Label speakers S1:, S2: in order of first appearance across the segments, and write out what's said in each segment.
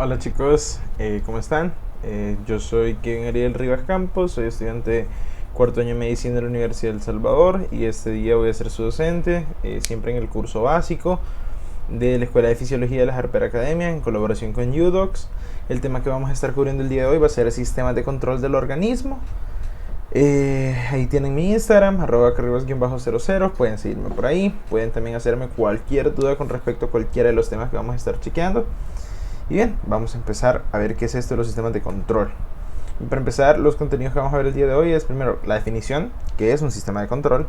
S1: Hola chicos, ¿cómo están? Yo soy Kevin Ariel Rivas Campos, soy estudiante cuarto año de medicina de la Universidad de El Salvador y este día voy a ser su docente, siempre en el curso básico de la Escuela de Fisiología de la Harper Academia en colaboración con UDocs. El tema que vamos a estar cubriendo el día de hoy va a ser el sistema de control del organismo. Ahí tienen mi Instagram, @carribas_00, pueden seguirme por ahí, pueden también hacerme cualquier duda con respecto a cualquiera de los temas que vamos a estar chequeando. Y bien, vamos a empezar a ver qué es esto de los sistemas de control. Y para empezar, los contenidos que vamos a ver el día de hoy es primero la definición, qué es un sistema de control,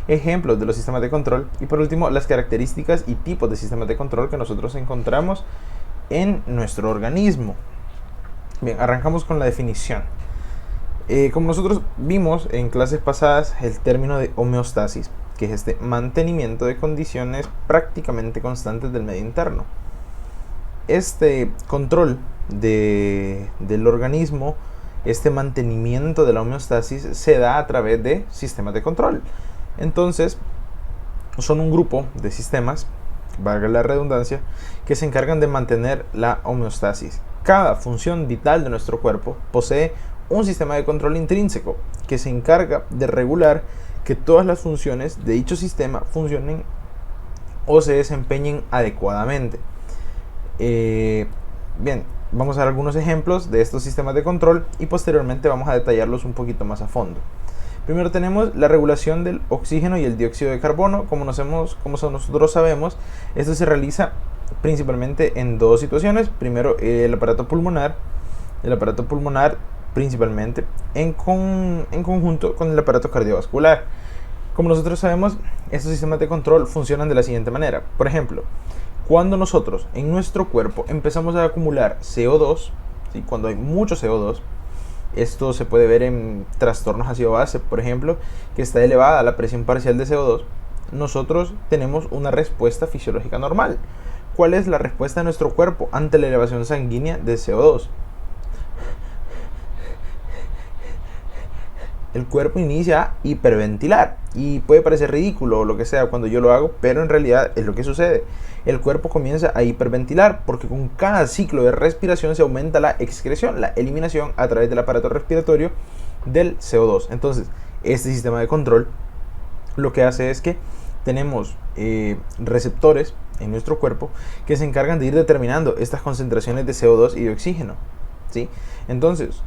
S1: ejemplos de los sistemas de control y por último las características y tipos de sistemas de control que nosotros encontramos en nuestro organismo. Bien, arrancamos con la definición. Como nosotros vimos en clases pasadas, el término de homeostasis, que es este mantenimiento de condiciones prácticamente constantes del medio interno. Este control del organismo, este mantenimiento de la homeostasis, se da a través de sistemas de control. Entonces, son un grupo de sistemas, valga la redundancia, que se encargan de mantener la homeostasis. Cada función vital de nuestro cuerpo posee un sistema de control intrínseco que se encarga de regular que todas las funciones de dicho sistema funcionen o se desempeñen adecuadamente. Bien, vamos a dar algunos ejemplos de estos sistemas de control y posteriormente vamos a detallarlos un poquito más a fondo. Primero tenemos la regulación del oxígeno y el dióxido de carbono. Como nosotros sabemos, esto se realiza principalmente en dos situaciones. Primero, el aparato pulmonar principalmente en conjunto con el aparato cardiovascular. Como nosotros sabemos, estos sistemas de control funcionan de la siguiente manera. Por ejemplo, cuando nosotros en nuestro cuerpo empezamos a acumular CO2, ¿sí? Cuando hay mucho CO2, esto se puede ver en trastornos ácido-base, por ejemplo, que está elevada la presión parcial de CO2, nosotros tenemos una respuesta fisiológica normal. ¿Cuál es la respuesta de nuestro cuerpo ante la elevación sanguínea de CO2? El cuerpo inicia a hiperventilar y puede parecer ridículo o lo que sea cuando yo lo hago, pero en realidad es lo que sucede. El cuerpo comienza a hiperventilar porque con cada ciclo de respiración se aumenta la excreción, la eliminación a través del aparato respiratorio del CO2. Entonces, este sistema de control lo que hace es que tenemos receptores en nuestro cuerpo que se encargan de ir determinando estas concentraciones de CO2 y de oxígeno, ¿sí? Entonces,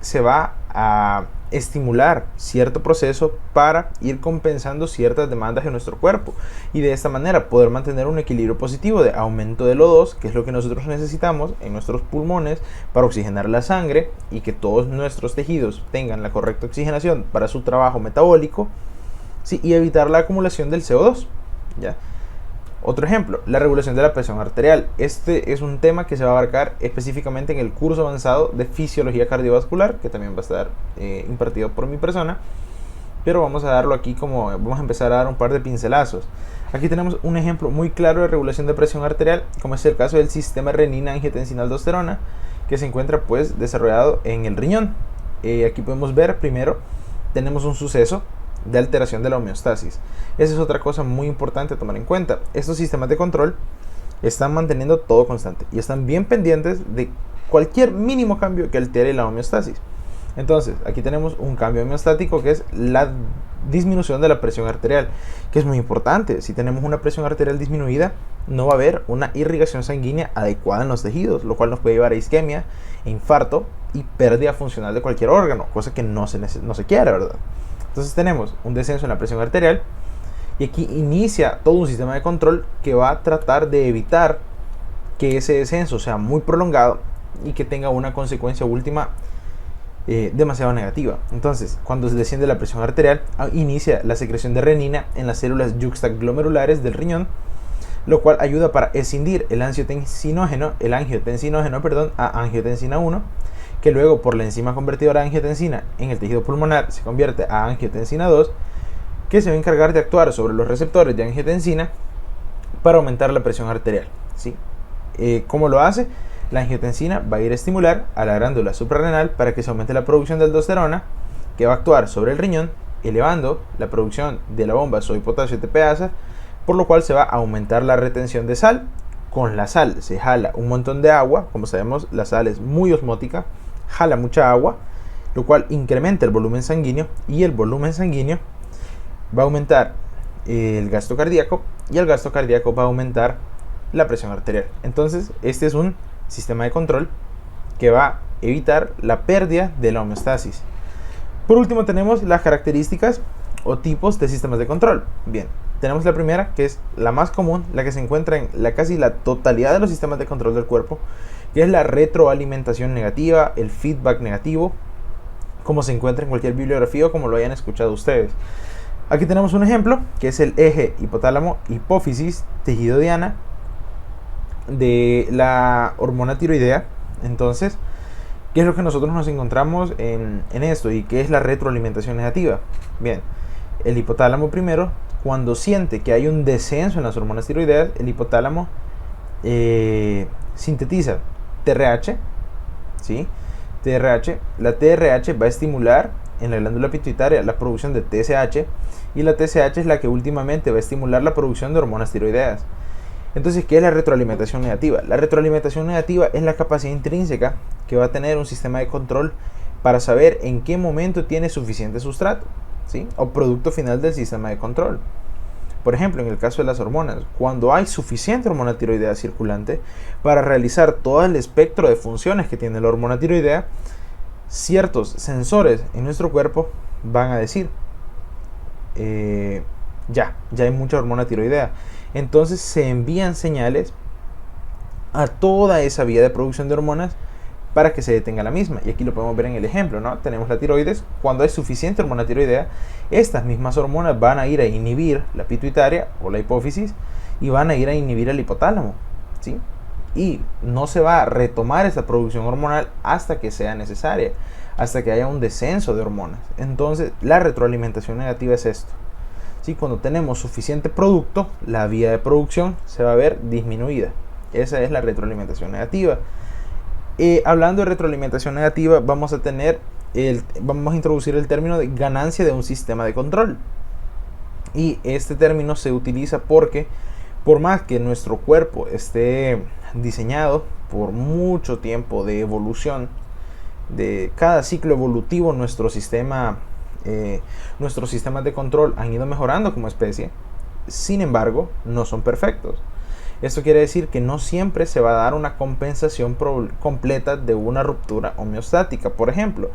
S1: se va a estimular cierto proceso para ir compensando ciertas demandas en nuestro cuerpo y de esta manera poder mantener un equilibrio positivo de aumento del O2, que es lo que nosotros necesitamos en nuestros pulmones para oxigenar la sangre y que todos nuestros tejidos tengan la correcta oxigenación para su trabajo metabólico, ¿sí? Y evitar la acumulación del CO2, ¿ya? Otro ejemplo, la regulación de la presión arterial. Este es un tema que se va a abarcar específicamente en el curso avanzado de fisiología cardiovascular, que también va a estar impartido por mi persona, pero vamos a darlo aquí vamos a empezar a dar un par de pincelazos. Aquí tenemos un ejemplo muy claro de regulación de presión arterial, como es el caso del sistema renina-angiotensina-aldosterona, que se encuentra pues desarrollado en el riñón. Aquí podemos ver primero, tenemos un suceso de alteración de la homeostasis. Esa es otra cosa muy importante a tomar en cuenta. Estos sistemas de control están manteniendo todo constante y están bien pendientes de cualquier mínimo cambio que altere la homeostasis. Entonces, aquí tenemos un cambio homeostático que es la disminución de la presión arterial, que es muy importante. Si tenemos una presión arterial disminuida, no va a haber una irrigación sanguínea adecuada en los tejidos, lo cual nos puede llevar a isquemia, infarto y pérdida funcional de cualquier órgano, cosa que no se quiere, ¿verdad? Entonces tenemos un descenso en la presión arterial y aquí inicia todo un sistema de control que va a tratar de evitar que ese descenso sea muy prolongado y que tenga una consecuencia última demasiado negativa. Entonces, cuando se desciende la presión arterial, inicia la secreción de renina en las células yuxtaglomerulares del riñón, lo cual ayuda para escindir el angiotensinógeno, a angiotensina 1, que luego por la enzima convertidora de angiotensina en el tejido pulmonar se convierte a angiotensina 2, que se va a encargar de actuar sobre los receptores de angiotensina para aumentar la presión arterial, ¿sí? ¿Cómo lo hace? La angiotensina va a ir a estimular a la glándula suprarrenal para que se aumente la producción de aldosterona, que va a actuar sobre el riñón, elevando la producción de la bomba sodio-potasio TPasa, por lo cual se va a aumentar la retención de sal, con la sal se jala un montón de agua. Como sabemos, la sal es muy osmótica, jala mucha agua, lo cual incrementa el volumen sanguíneo, y el volumen sanguíneo va a aumentar el gasto cardíaco, y el gasto cardíaco va a aumentar la presión arterial. Entonces, este es un sistema de control que va a evitar la pérdida de la homeostasis. Por último, tenemos las características o tipos de sistemas de control. Bien, tenemos la primera, que es la más común, la que se encuentra en casi la totalidad de los sistemas de control del cuerpo, que es la retroalimentación negativa, el feedback negativo, como se encuentra en cualquier bibliografía o como lo hayan escuchado ustedes. Aquí tenemos un ejemplo, que es el eje hipotálamo, hipófisis, tejido diana de la hormona tiroidea. Entonces, ¿qué es lo que nosotros nos encontramos en esto y qué es la retroalimentación negativa? Bien, el hipotálamo primero, cuando siente que hay un descenso en las hormonas tiroideas, el hipotálamo sintetiza TRH, ¿sí? TRH, la TRH va a estimular en la glándula pituitaria la producción de TSH, y la TSH es la que últimamente va a estimular la producción de hormonas tiroideas. Entonces, ¿qué es la retroalimentación negativa? La retroalimentación negativa es la capacidad intrínseca que va a tener un sistema de control para saber en qué momento tiene suficiente sustrato, ¿sí? O producto final del sistema de control. Por ejemplo, en el caso de las hormonas, cuando hay suficiente hormona tiroidea circulante para realizar todo el espectro de funciones que tiene la hormona tiroidea, ciertos sensores en nuestro cuerpo van a decir, ya hay mucha hormona tiroidea. Entonces se envían señales a toda esa vía de producción de hormonas para que se detenga la misma. Y aquí lo podemos ver en el ejemplo, ¿no? Tenemos la tiroides. Cuando hay suficiente hormona tiroidea, estas mismas hormonas van a ir a inhibir la pituitaria o la hipófisis, y van a ir a inhibir el hipotálamo, ¿sí? Y no se va a retomar esta producción hormonal hasta que sea necesaria, hasta que haya un descenso de hormonas. Entonces, la retroalimentación negativa es esto. ¿Sí? Cuando tenemos suficiente producto, la vía de producción se va a ver disminuida. Esa es la retroalimentación negativa. Hablando de retroalimentación negativa, vamos a introducir el término de ganancia de un sistema de control. Y este término se utiliza porque, por más que nuestro cuerpo esté diseñado por mucho tiempo de evolución, de cada ciclo evolutivo, nuestros sistemas de control han ido mejorando como especie. Sin embargo, no son perfectos. Esto quiere decir que no siempre se va a dar una compensación completa de una ruptura homeostática. Por ejemplo,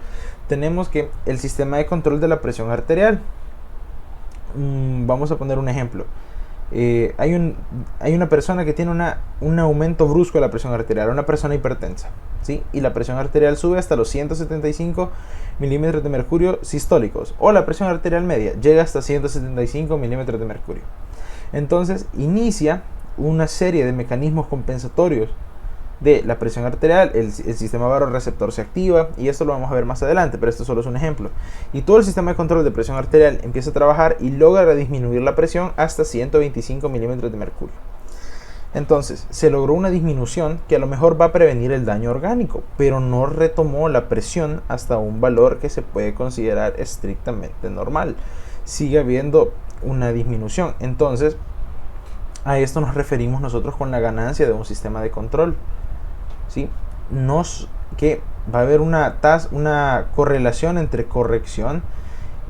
S1: tenemos que el sistema de control de la presión arterial, vamos a poner un ejemplo. Hay una persona que tiene un aumento brusco de la presión arterial, una persona hipertensa, ¿sí? Y la presión arterial sube hasta los 175 milímetros de mercurio sistólicos, o la presión arterial media llega hasta 175 milímetros de mercurio. Entonces inicia una serie de mecanismos compensatorios de la presión arterial, el sistema vasoreceptor se activa, y esto lo vamos a ver más adelante, pero esto solo es un ejemplo. Y todo el sistema de control de presión arterial empieza a trabajar y logra disminuir la presión hasta 125 milímetros de mercurio. Entonces, se logró una disminución que a lo mejor va a prevenir el daño orgánico, pero no retomó la presión hasta un valor que se puede considerar estrictamente normal. Sigue habiendo una disminución. Entonces, a esto nos referimos nosotros con la ganancia de un sistema de control, ¿sí? Que va a haber una correlación entre corrección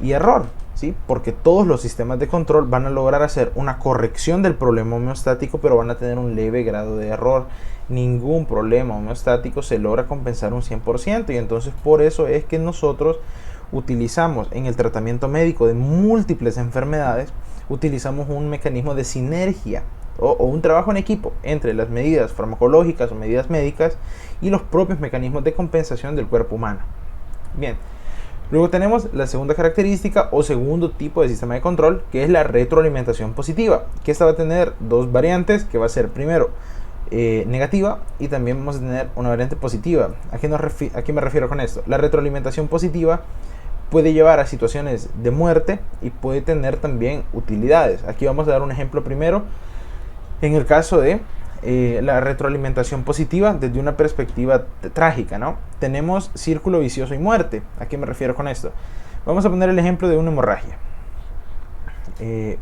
S1: y error, ¿sí? Porque todos los sistemas de control van a lograr hacer una corrección del problema homeostático, pero van a tener un leve grado de error. Ningún problema homeostático se logra compensar un 100%, y entonces por eso es que nosotros utilizamos en el tratamiento médico de múltiples enfermedades, utilizamos un mecanismo de sinergia o un trabajo en equipo entre las medidas farmacológicas o medidas médicas y los propios mecanismos de compensación del cuerpo humano. Bien, luego tenemos la segunda característica o segundo tipo de sistema de control, que es la retroalimentación positiva, que esta va a tener dos variantes, que va a ser primero negativa, y también vamos a tener una variante positiva. ¿A qué me refiero con esto? La retroalimentación positiva puede llevar a situaciones de muerte y puede tener también utilidades. Aquí vamos a dar un ejemplo primero en el caso de la retroalimentación positiva desde una perspectiva trágica, ¿no? Tenemos círculo vicioso y muerte. ¿A qué me refiero con esto? Vamos a poner el ejemplo de una hemorragia.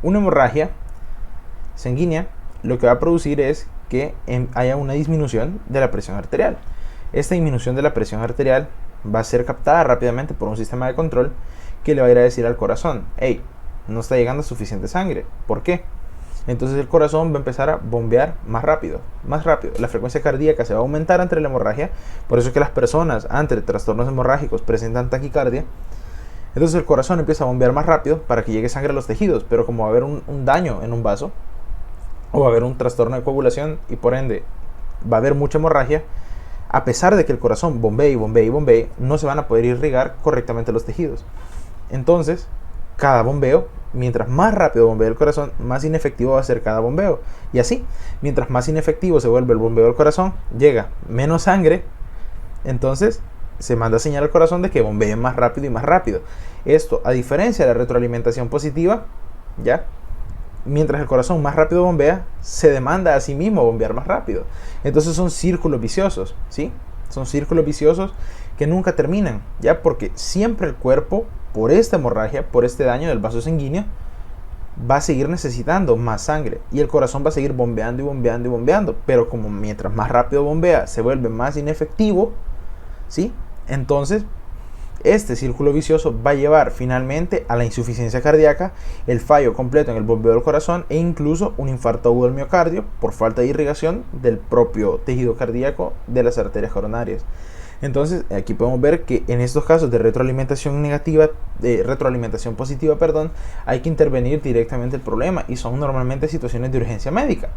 S1: Una hemorragia sanguínea lo que va a producir es que haya una disminución de la presión arterial. Esta disminución de la presión arterial va a ser captada rápidamente por un sistema de control que le va a ir a decir al corazón: hey, no está llegando suficiente sangre. ¿Por qué? Entonces el corazón va a empezar a bombear más rápido, más rápido. La frecuencia cardíaca se va a aumentar ante la hemorragia. Por eso es que las personas ante trastornos hemorrágicos presentan taquicardia. Entonces el corazón empieza a bombear más rápido para que llegue sangre a los tejidos. Pero como va a haber un daño en un vaso, o va a haber un trastorno de coagulación, y por ende va a haber mucha hemorragia, a pesar de que el corazón bombee y bombee y bombee, no se van a poder irrigar correctamente los tejidos. Entonces, cada bombeo, mientras más rápido bombea el corazón, más inefectivo va a ser cada bombeo. Y así, mientras más inefectivo se vuelve el bombeo del corazón, llega menos sangre, entonces se manda señal al corazón de que bombee más rápido y más rápido. Esto, a diferencia de la retroalimentación positiva, ¿ya? Mientras el corazón más rápido bombea, se demanda a sí mismo bombear más rápido. Entonces son círculos viciosos, ¿sí? Son círculos viciosos que nunca terminan, ¿ya? Porque siempre el cuerpo, por esta hemorragia, por este daño del vaso sanguíneo, va a seguir necesitando más sangre. Y el corazón va a seguir bombeando y bombeando y bombeando. Pero como mientras más rápido bombea, se vuelve más inefectivo, ¿sí? Entonces, este círculo vicioso va a llevar finalmente a la insuficiencia cardíaca, el fallo completo en el bombeo del corazón e incluso un infarto agudo del miocardio por falta de irrigación del propio tejido cardíaco de las arterias coronarias. Entonces, aquí podemos ver que en estos casos de retroalimentación negativa, de retroalimentación positiva, perdón, hay que intervenir directamente el problema y son normalmente situaciones de urgencia médica.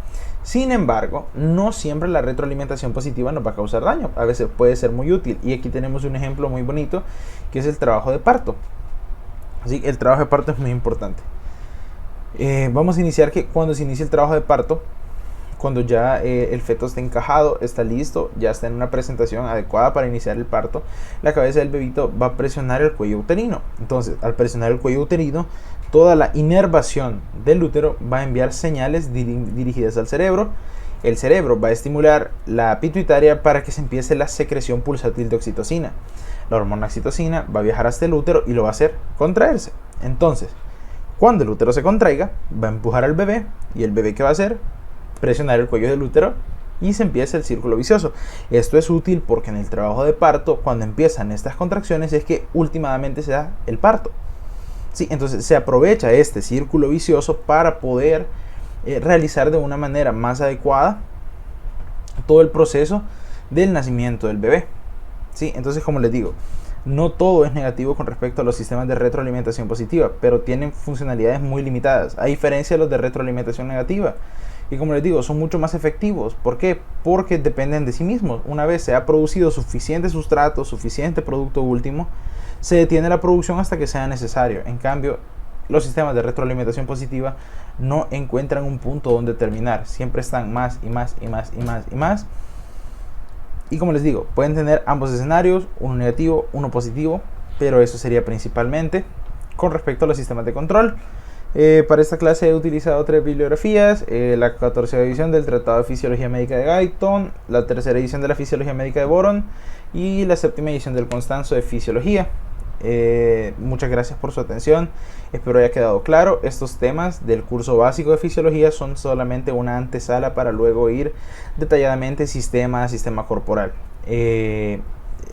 S1: Sin embargo, no siempre la retroalimentación positiva nos va a causar daño. A veces puede ser muy útil y aquí tenemos un ejemplo muy bonito que es el trabajo de parto. Así que el trabajo de parto es muy importante. Vamos a iniciar que cuando se inicia el trabajo de parto, cuando ya el feto está encajado, está listo, ya está en una presentación adecuada para iniciar el parto, la cabeza del bebito va a presionar el cuello uterino. Entonces, al presionar el cuello uterino, toda la inervación del útero va a enviar señales dirigidas al cerebro. El cerebro va a estimular la pituitaria para que se empiece la secreción pulsátil de oxitocina. La hormona oxitocina va a viajar hasta el útero y lo va a hacer contraerse. Entonces, cuando el útero se contraiga, va a empujar al bebé, y el bebé, ¿qué va a hacer? Presionar el cuello del útero y se empieza el círculo vicioso. Esto es útil porque en el trabajo de parto, cuando empiezan estas contracciones, es que últimamente se da el parto. ¿Sí? Entonces se aprovecha este círculo vicioso para poder realizar de una manera más adecuada todo el proceso del nacimiento del bebé. ¿Sí? Entonces, como les digo, no todo es negativo con respecto a los sistemas de retroalimentación positiva, pero tienen funcionalidades muy limitadas, a diferencia de los de retroalimentación negativa. Y como les digo, son mucho más efectivos. ¿Por qué? Porque dependen de sí mismos. Una vez se ha producido suficiente sustrato, suficiente producto último, se detiene la producción hasta que sea necesario. En cambio, los sistemas de retroalimentación positiva no encuentran un punto donde terminar. Siempre están más y más y más y más y más. Y como les digo, pueden tener ambos escenarios, uno negativo, uno positivo, pero eso sería principalmente con respecto a los sistemas de control. Para esta clase he utilizado 3 bibliografías: la 14ª edición del Tratado de Fisiología Médica de Guyton, la 3ª edición de la Fisiología Médica de Boron y la 7ª edición del Constanzo de Fisiología. Muchas gracias por su atención, espero haya quedado claro. Estos temas del curso básico de Fisiología son solamente una antesala para luego ir detalladamente sistema a sistema corporal.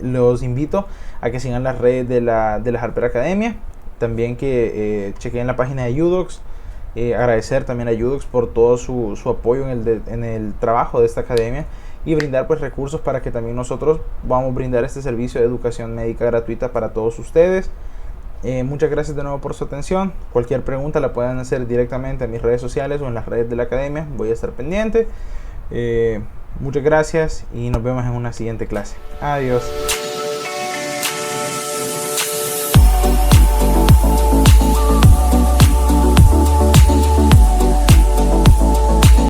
S1: Los invito a que sigan las redes de la Harper Academia. También que chequen la página de UDOX. Agradecer también a UDOX por todo su apoyo en el trabajo de esta academia y brindar pues recursos para que también nosotros vamos a brindar este servicio de educación médica gratuita para todos ustedes. Muchas gracias de nuevo por su atención. Cualquier pregunta la pueden hacer directamente en mis redes sociales o en las redes de la academia. Voy a estar pendiente. Muchas gracias y nos vemos en una siguiente clase. Adiós.